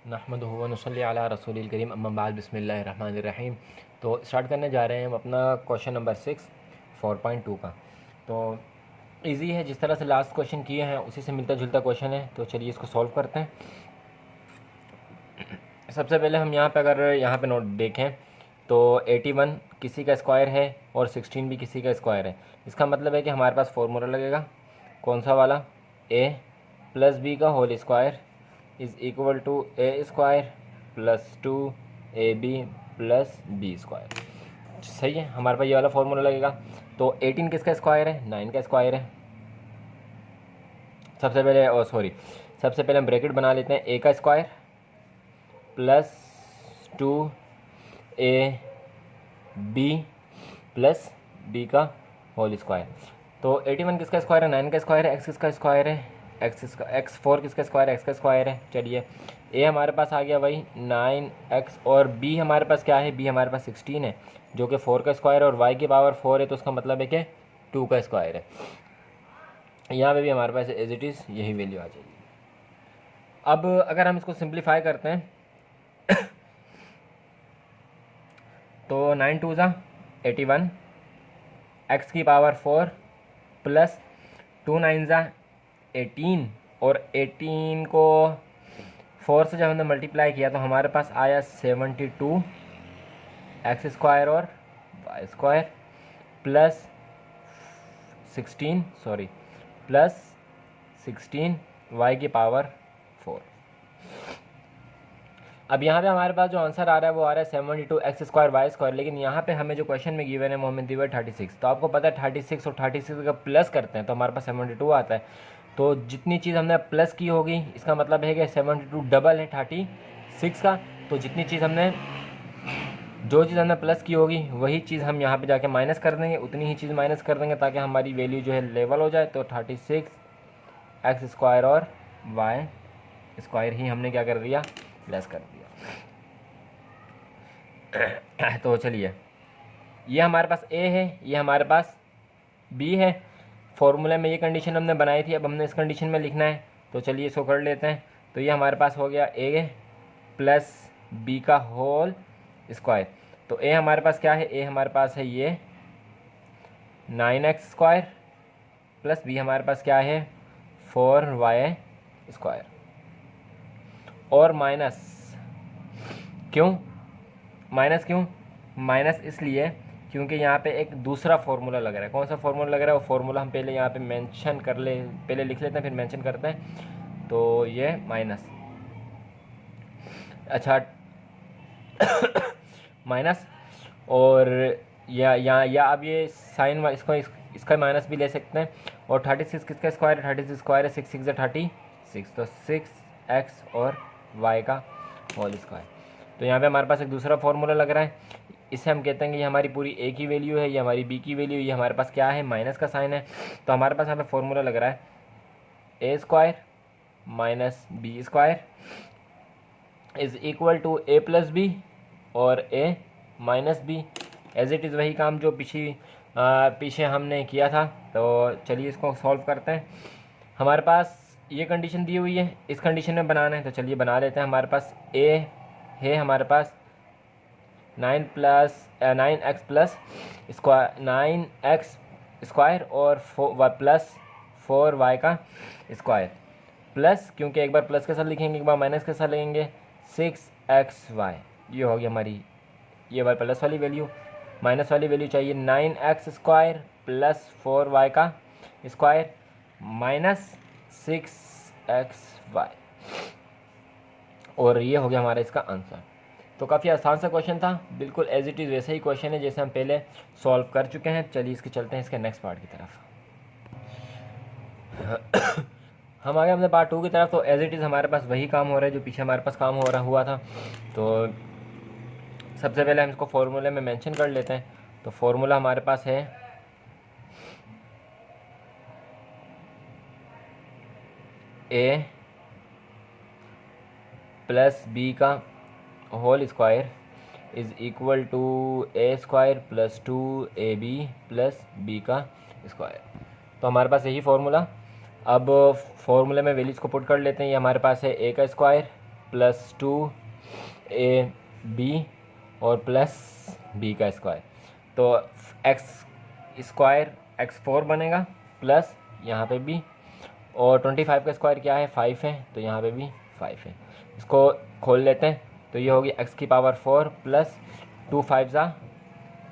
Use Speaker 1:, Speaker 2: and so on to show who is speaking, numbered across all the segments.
Speaker 1: नहमदुहु व नुसल्ली अला रसूलिल करीम अम्मा बाद बिस्मिल्लाहिर रहमानिर रहीम। तो स्टार्ट करने जा रहे हैं हम अपना क्वेश्चन नंबर 6 4.2 का। तो इजी है, जिस तरह से लास्ट क्वेश्चन किए हैं उसी से मिलता जुलता क्वेश्चन है। तो चलिए इसको सॉल्व करते हैं। सबसे पहले हम यहाँ पे अगर यहाँ पे नोट देखें तो 81 किसी का स्क्वायर है और 16 भी किसी का स्क्वायर है। इसका मतलब है कि हमारे पास फॉर्मूला लगेगा कौन सा वाला, a प्लस बी का whole square is equal to A square plus 2ab plus B square. सही है, हमारे पास ये वाला फॉर्मूला लगेगा। तो 18 किसका स्क्वायर है, 9 का स्क्वायर है। सबसे पहले हम ब्रैकेट बना लेते हैं, a का square plus 2ab plus b का होल स्क्वायर। तो 81 किसका स्क्वायर है, 9 का स्क्वायर है। x किसका स्क्वायर है, x4 किसका स्क्वायर है, x का स्क्वायर है। चलिए a हमारे पास आ गया वही 9x और b हमारे पास क्या है, b हमारे पास 16 है जो कि 4 का स्क्वायर है और y की पावर 4 है, तो उसका मतलब है कि 2 का स्क्वायर है। यहाँ पे भी हमारे पास एज इट इज़ यही वैल्यू आ जाएगी। अब अगर हम इसको सिंप्लीफाई करते हैं तो 9 2 ज़ा 81 x की पावर 4 प्लस 2 9 ज़ा 18 और 18 को 4 से जब हमने मल्टीप्लाई किया तो हमारे पास आया 72 एक्स स्क्वायर और वाई स्क्वायर प्लस 16 वाई की पावर 4। अब यहाँ पे हमारे पास जो आंसर आ रहा है वो आ रहा है 72 एक्स स्क्वायर वाई स्क्वायर, लेकिन यहाँ पे हमें जो क्वेश्चन में गिवन है वो हमें दिया है 36। तो आपको पता है 36 और 36 का प्लस करते हैं तो हमारे पास 72 आता है। तो जितनी चीज़ हमने प्लस की होगी इसका मतलब है कि 72 डबल है 36 का। तो जो चीज़ हमने प्लस की होगी वही चीज़ हम यहाँ पे जाके माइनस कर देंगे, उतनी ही चीज़ माइनस कर देंगे ताकि हमारी वैल्यू जो है लेवल हो जाए। तो 36 एक्स स्क्वायर और वाई स्क्वायर ही हमने क्या कर दिया, प्लस कर दिया। तो चलिए ये हमारे पास a है, ये हमारे पास b है। फॉर्मूले में ये कंडीशन हमने बनाई थी, अब हमने इस कंडीशन में लिखना है। तो चलिए इसको कर लेते हैं। तो ये हमारे पास हो गया a प्लस b का होल स्क्वायर। तो a हमारे पास क्या है, a हमारे पास है ये 9x स्क्वायर प्लस b हमारे पास क्या है 4y स्क्वायर और माइनस क्यों, माइनस इसलिए क्योंकि यहाँ पे एक दूसरा फार्मूला लग रहा है। कौन सा फार्मूला लग रहा है, वो फार्मूला हम पहले यहाँ पे मेंशन कर ले, पहले लिख लेते हैं फिर मेंशन करते हैं। तो ये माइनस, अच्छा माइनस और या अब ये साइन इसका माइनस भी ले सकते हैं। और 36 किसका स्क्वायर है, 36 स्क्वायर है 6 6 36, तो 6x और y का होल स्क्वायर। तो यहाँ पे हमारे पास एक दूसरा फार्मूला लग रहा है, इसे हम कहते हैं कि ये हमारी पूरी a की वैल्यू है, ये हमारी b की वैल्यू, ये हमारे पास क्या है माइनस का साइन है। तो हमारे पास यहाँ पे फार्मूला लग रहा है a square minus b square is equal to a plus B और a minus B. As it is वही काम जो पीछे हमने किया था। तो चलिए इसको सॉल्व करते हैं। हमारे पास ये कंडीशन दी हुई है, इस कंडीशन में बनाना है तो चलिए बना लेते हैं। हमारे पास a है, हमारे पास 9x plus square 9x square और प्लस 4y का स्क्वायर प्लस, क्योंकि एक बार प्लस के साथ लिखेंगे एक बार माइनस के साथ लिखेंगे 6xy। ये होगी हमारी ये वाली प्लस वाली वैल्यू, माइनस वाली वैल्यू चाहिए 9x स्क्वायर प्लस 4y का स्क्वायर माइनस 6xy, और ये हो गया हमारा इसका आंसर। तो काफ़ी आसान सा क्वेश्चन था, बिल्कुल एज इट इज़ वैसा ही क्वेश्चन है जैसे हम पहले सॉल्व कर चुके हैं। चलिए इसके चलते हैं इसके नेक्स्ट पार्ट की तरफ। हम आगे अपने पार्ट 2 की तरफ। तो एज इट इज़ हमारे पास वही काम हो रहा है जो पीछे हमारे पास काम हुआ था। तो सबसे पहले हम इसको फॉर्मूले में मेंशन कर लेते हैं। तो फॉर्मूला हमारे पास है a प्लस b का whole square is equal to a square plus 2ab plus b का स्क्वायर। तो हमारे पास यही फार्मूला। अब फॉर्मूले में वैल्यूज़ को पुट कर लेते हैं। ये हमारे पास है a का स्क्वायर प्लस 2ab और प्लस b का स्क्वायर। तो एक्स स्क्वायर x4 बनेगा प्लस यहाँ पे भी, और 25 का स्क्वायर क्या है 5 है, तो यहाँ पे भी 5 है। इसको खोल लेते हैं, तो ये होगी x की पावर 4 प्लस 2 5 ज़ा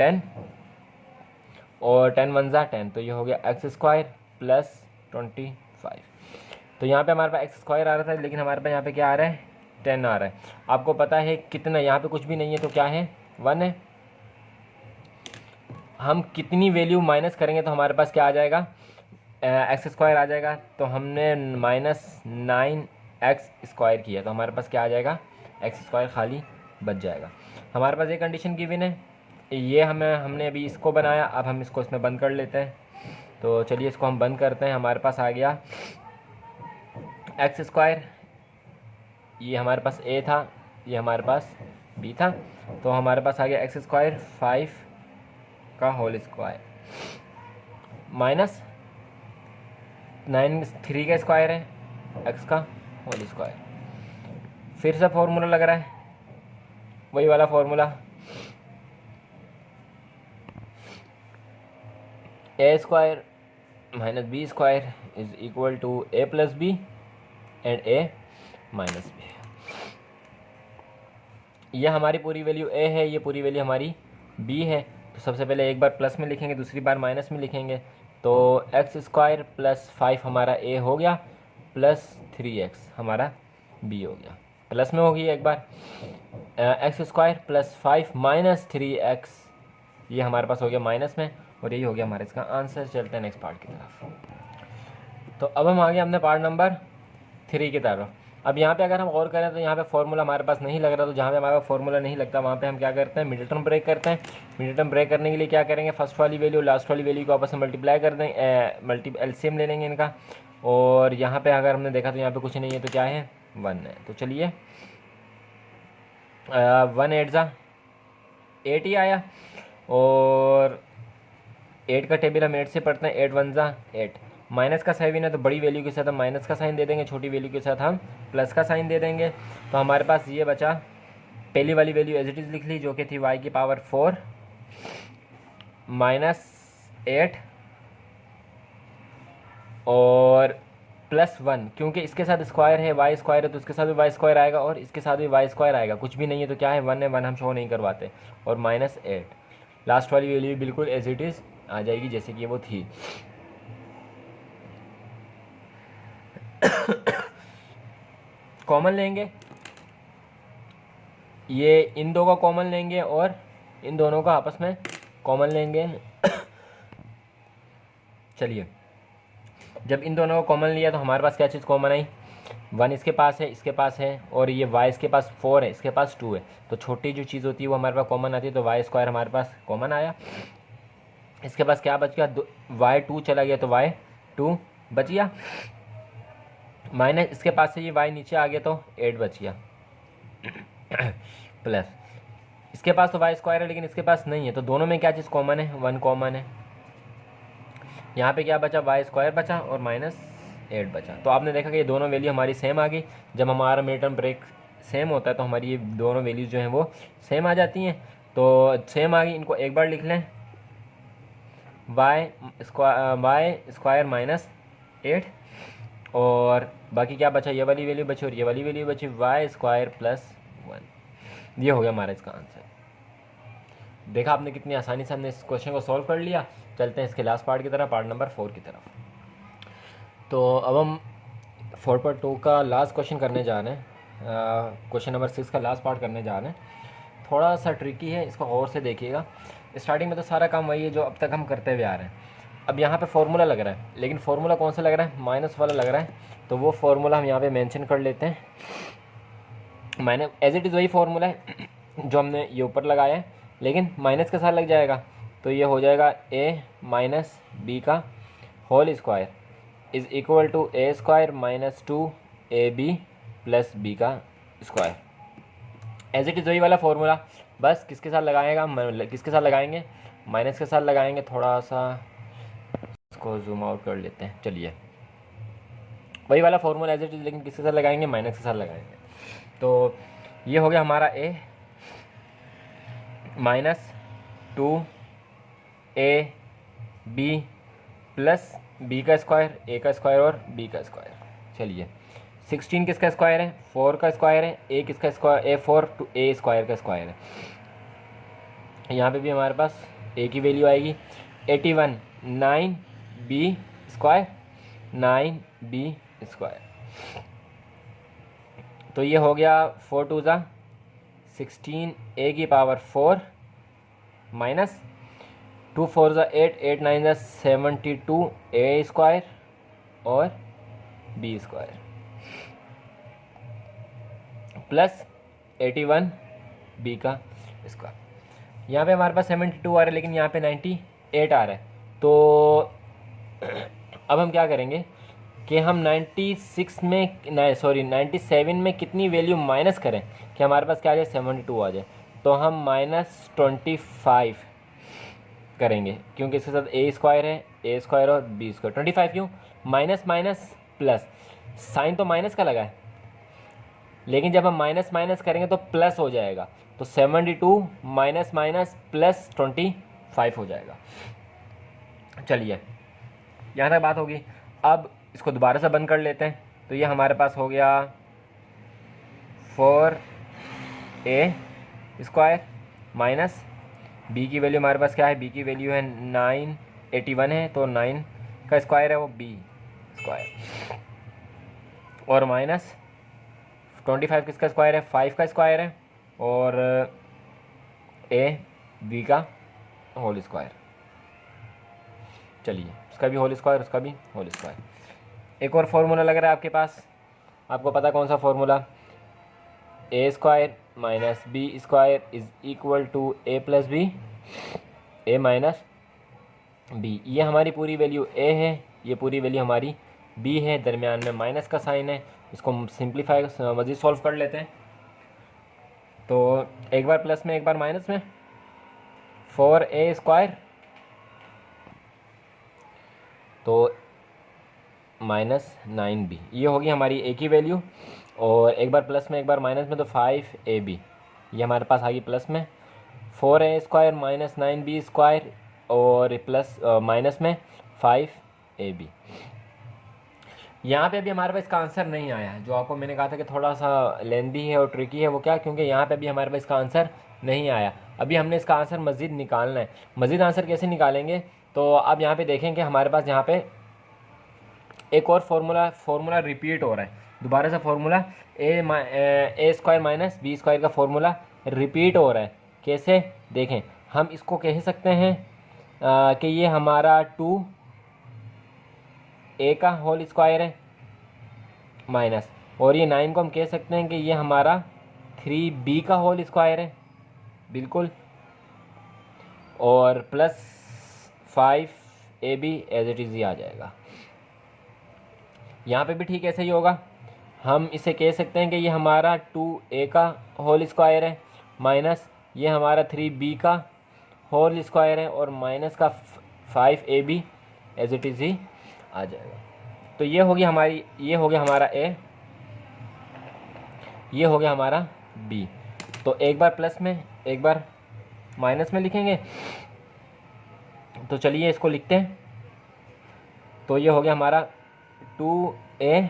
Speaker 1: 10 और 10 1 ज़ा 10, तो ये हो गया एक्स स्क्वायर प्लस 25। तो यहाँ पे हमारे पास एक्स स्क्वायर आ रहा था, लेकिन हमारे पास यहाँ पे क्या आ रहा है 10 आ रहा है। आपको पता है कितना, यहाँ पे कुछ भी नहीं है तो क्या है 1 है। हम कितनी वैल्यू माइनस करेंगे तो हमारे पास क्या आ जाएगा, एक्स स्क्वायर आ जाएगा। तो हमने -9x स्क्वायर किया तो हमारे पास क्या आ जाएगा, एक्स स्क्वायर खाली बच जाएगा। हमारे पास ये कंडीशन गिवन है, ये हमने अभी इसको बनाया, अब हम इसको इसमें बंद कर लेते हैं। तो चलिए इसको हम बंद करते हैं। हमारे पास आ गया एक्स स्क्वायर, ये हमारे पास a था, ये हमारे पास b था, तो हमारे पास आ गया एक्स स्क्वायर 5 का होल स्क्वायर माइनस 3 का स्क्वायर है x का होल स्क्वायर। फिर से फॉर्मूला लग रहा है, वही वाला formula, a square minus b square is equal to a plus B and a minus B. यह हमारी पूरी वैल्यू a है, ये पूरी वैल्यू हमारी b है। तो सबसे पहले एक बार प्लस में लिखेंगे, दूसरी बार माइनस में लिखेंगे। तो एक्स स्क्वायर प्लस 5 हमारा a हो गया, प्लस 3x हमारा b हो गया। प्लस में होगी एक बार, x square plus 5 minus 3x, ये हमारे पास हो गया माइनस में, और यही हो गया हमारा इसका आंसर। चलते हैं नेक्स्ट पार्ट की तरफ। तो अब हम आ गए हमने पार्ट नंबर 3 की तरफ। अब यहाँ पे अगर हम गौर करें तो यहाँ पे फॉर्मूला हमारे पास नहीं लग रहा, तो जहाँ पे हमारे पास फॉर्मूला नहीं लगता वहाँ पे हम क्या करते हैं, मिडिल टर्म ब्रेक करते हैं। मिडिल टर्म ब्रेक करने के लिए क्या करेंगे, फर्स्ट वाली वैल्यू लास्ट वाली वैल्यू को आपस में मल्टीप्लाई कर देंगे, एलसीएम ले लेंगे इनका। और यहाँ पे अगर हमने देखा तो यहाँ पे कुछ नहीं है, तो क्या है 1 है। तो चलिए 1 8 ज़ा 8 ही आया, और 8 का टेबल हम 8 से पढ़ते हैं, 8 1 ज़ा 8। माइनस का साइन है तो बड़ी वैल्यू के साथ हम माइनस का साइन दे देंगे, छोटी वैल्यू के साथ हम प्लस का साइन दे देंगे। तो हमारे पास ये बचा, पहली वाली वैल्यू एज इट इज़ लिख ली जो कि थी y की पावर 4 माइनस 8 और प्लस 1, क्योंकि इसके साथ स्क्वायर है, y स्क्वायर है तो इसके साथ भी y स्क्वायर आएगा और इसके साथ भी y स्क्वायर आएगा। कुछ भी नहीं है तो क्या है 1 है, 1 हम शो नहीं करवाते, और माइनस 8 लास्ट वाली वैल्यू बिल्कुल एज इट इज़ आ जाएगी जैसे कि वो थी। कॉमन लेंगे, ये इन दो का कॉमन लेंगे और इन दोनों का आपस में कॉमन लेंगे। चलिए, जब इन दोनों को कॉमन लिया तो हमारे पास क्या चीज़ कॉमन आई, 1 इसके पास है, इसके पास है, और ये y इसके पास 4 है, इसके पास 2 है। तो छोटी जो चीज़ होती है वो हमारे पास कॉमन आती है, तो y स्क्वायर हमारे पास कॉमन आया। इसके पास क्या बच गया, y2 चला गया तो y2 बच गया, माइनस इसके पास से ये y नीचे आ गया तो 8 बच गया, प्लस इसके पास तो y स्क्वायर है लेकिन इसके पास नहीं है, तो दोनों में क्या चीज़ कॉमन है, 1 कॉमन है। यहाँ पे क्या बचा, y स्क्वायर बचा और माइनस 8 बचा। तो आपने देखा कि ये दोनों वैल्यू हमारी सेम आ गई। जब हमारा मिड टर्म ब्रेक सेम होता है तो हमारी ये दोनों वैल्यूज़ जो हैं वो सेम आ जाती हैं। तो सेम आ गई, इनको एक बार लिख लें, y स्क्वायर माइनस 8, और बाकी क्या बचा, ये वाली वैल्यू बची और ये वाली वैल्यू बची, y स्क्वायर प्लस 1। ये हो गया हमारा इसका आंसर। देखा आपने कितनी आसानी से हमने इस क्वेश्चन को सॉल्व कर लिया। चलते हैं इसके लास्ट पार्ट की तरफ, पार्ट नंबर 4 की तरफ। तो अब हम 4.2 का लास्ट क्वेश्चन करने जा रहे हैं, क्वेश्चन नंबर 6 का लास्ट पार्ट करने जा रहे हैं। थोड़ा सा ट्रिकी है, इसको गौर से देखिएगा। स्टार्टिंग में तो सारा काम वही है जो अब तक हम करते हुए आ रहे हैं। अब यहाँ पे फॉर्मूला लग रहा है, लेकिन फार्मूला कौन सा लग रहा है, माइनस वाला लग रहा है। तो वो फार्मूला हम यहाँ पे मेंशन कर लेते हैं, माइनस एज इट इज़ वही फार्मूला है जो हमने ये ऊपर लगाया है, लेकिन माइनस के साथ लग जाएगा। तो ये हो जाएगा a माइनस बी का whole square is equal to a square minus 2ab plus b का स्क्वायर। एज इट इज़ वही वाला फार्मूला, बस किसके साथ लगाएगा, किसके साथ लगाएंगे, माइनस के साथ लगाएंगे। थोड़ा सा इसको जूम आउट कर लेते हैं। चलिए, वही वाला फार्मूला एज इट इज़, लेकिन किसके साथ लगाएंगे, माइनस के साथ लगाएंगे। तो ये हो गया हमारा a minus 2ab plus b का स्क्वायर, a का स्क्वायर और b का स्क्वायर। चलिए 16 किसका स्क्वायर है, 4 का स्क्वायर है, a किसका square, a 4 to a square का स्क्वायर है। यहाँ पे भी हमारे पास a की वैल्यू आएगी 81 9b स्क्वायर, 9b स्क्वायर। तो ये हो गया 4 टू ज़ा 16 a की पावर 4 माइनस 2 4 ज़ा 8 8 9 ज़ा 72 a स्क्वायर और b स्क्वायर प्लस 81 b का स्क्वायर। यहाँ पे हमारे पास 72 आ रहा है, लेकिन यहाँ पे 98 आ रहा है। तो अब हम क्या करेंगे कि हम 97 में कितनी वैल्यू माइनस करें कि हमारे पास क्या आ जाए, 72 आ जाए। तो हम -25 करेंगे, क्योंकि इसके साथ a स्क्वायर है, a स्क्वायर और b स्क्वायर। 25 क्यों, माइनस माइनस प्लस, साइन तो माइनस का लगा है, लेकिन जब हम माइनस माइनस करेंगे तो प्लस हो जाएगा। तो 72 माइनस माइनस प्लस 25 हो जाएगा। चलिए यहाँ तक बात होगी। अब इसको दोबारा से बंद कर लेते हैं। तो ये हमारे पास हो गया 4a स्क्वायर माइनस b की वैल्यू हमारे पास क्या है, b की वैल्यू है 981 है, तो 9 का स्क्वायर है वो b स्क्वायर, और माइनस 25 किसका स्क्वायर है, 5 का स्क्वायर है, और a b का होल स्क्वायर। चलिए उसका भी होल स्क्वायर, उसका भी होल स्क्वायर। एक और फार्मूला लग रहा है आपके पास, आपको पता कौन सा formula, a square minus b square is equal to a plus B, a minus b। ये हमारी पूरी वैल्यू a है, ये पूरी वैल्यू हमारी b है, दरमियान में माइनस का साइन है। इसको सिंप्लीफाई मज़ीद सॉल्व कर लेते हैं। तो एक बार प्लस में एक बार माइनस में, 4a स्क्वायर तो माइनस 9b, ये होगी हमारी a की वैल्यू, और एक बार प्लस में एक बार माइनस में तो 5ab, ये हमारे पास आ गई प्लस में। 4a square minus 9b square और प्लस माइनस में 5ab। यहाँ पे भी हमारे पास इसका आंसर नहीं आया है, जो आपको मैंने कहा था कि थोड़ा सा लेंदी है और ट्रिकी है। वो क्या, क्योंकि यहाँ पे भी हमारे पास इसका आंसर नहीं आया। अभी हमने इसका आंसर मज़ीद निकालना है। मज़ीद आंसर कैसे निकालेंगे, तो आप यहाँ पे देखेंगे हमारे पास यहाँ पे एक और फार्मूला रिपीट हो रहा है। दोबारा से फार्मूला ए स्क्वायर माइनस बी स्क्वायर का फार्मूला रिपीट हो रहा है। कैसे, देखें, हम इसको कह सकते हैं कि ये हमारा 2a का होल स्क्वायर है माइनस, और ये 9 को हम कह सकते हैं कि ये हमारा 3b का होल स्क्वायर है, बिल्कुल, और plus 5ab as it is ही आ जाएगा। यहाँ पे भी ठीक ऐसे ही होगा। हम इसे कह सकते हैं कि ये हमारा 2a का होल स्क्वायर है माइनस ये हमारा 3b का होल स्क्वायर है, और माइनस का 5ab एज इट इज़ ही आ जाएगा। तो ये होगी हमारी, ये हो गया हमारा a, ये हो गया हमारा b। तो एक बार प्लस में एक बार माइनस में लिखेंगे। तो चलिए इसको लिखते हैं। तो ये हो गया हमारा 2a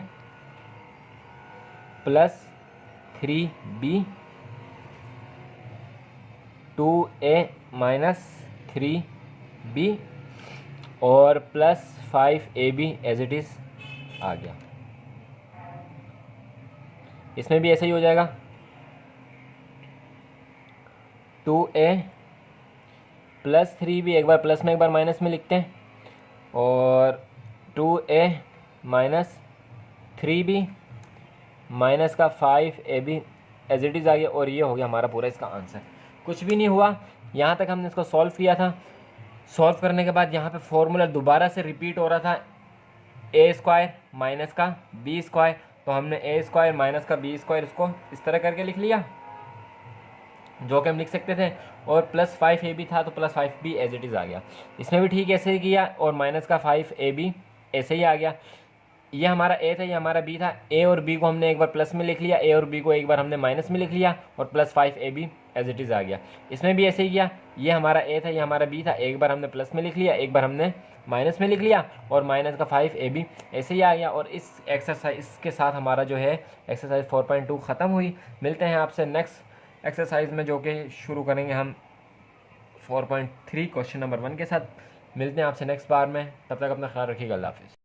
Speaker 1: plus 3b, 2a minus 3b और plus 5ab as it is आ गया। इसमें भी ऐसे ही हो जाएगा, 2a प्लस 3b, एक बार प्लस में एक बार माइनस में लिखते हैं, और 2a माइनस 3b माइनस का 5ab एज इट इज़ आ गया। और ये हो गया हमारा पूरा इसका आंसर। कुछ भी नहीं हुआ, यहाँ तक हमने इसको सॉल्व किया था। सॉल्व करने के बाद यहाँ पे फॉर्मूला दोबारा से रिपीट हो रहा था, a स्क्वायर माइनस का b स्क्वायर। तो हमने a स्क्वायर माइनस का b स्क्वायर इसको इस तरह करके लिख लिया, जो कि हम लिख सकते थे, और प्लस 5ab था तो plus 5b as it is आ गया। इसमें भी ठीक ऐसे ही किया, और माइनस का 5ab ऐसे ही आ गया। ये हमारा ए था, ये हमारा बी था। ए और बी को हमने एक बार प्लस में लिख लिया, ए और बी को एक बार हमने माइनस में लिख लिया और plus 5ab as it is आ गया। इसमें भी ऐसे ही किया, ये हमारा ए था, ये हमारा बी था, एक बार हमने प्लस में लिख लिया, एक बार हमने माइनस में लिख लिया और माइनस का 5ab ऐसे ही आ गया। और इस एक्सरसाइज के साथ हमारा जो है एक्सरसाइज 4.2 ख़त्म हुई। मिलते हैं आपसे नेक्स्ट एक्सरसाइज में, जो कि शुरू करेंगे हम 4.3 क्वेश्चन नंबर 1 के साथ। मिलते हैं आपसे नेक्स्ट बार में, तब तक अपना ख्याल रखिएगा। अल्लाह हाफिज़।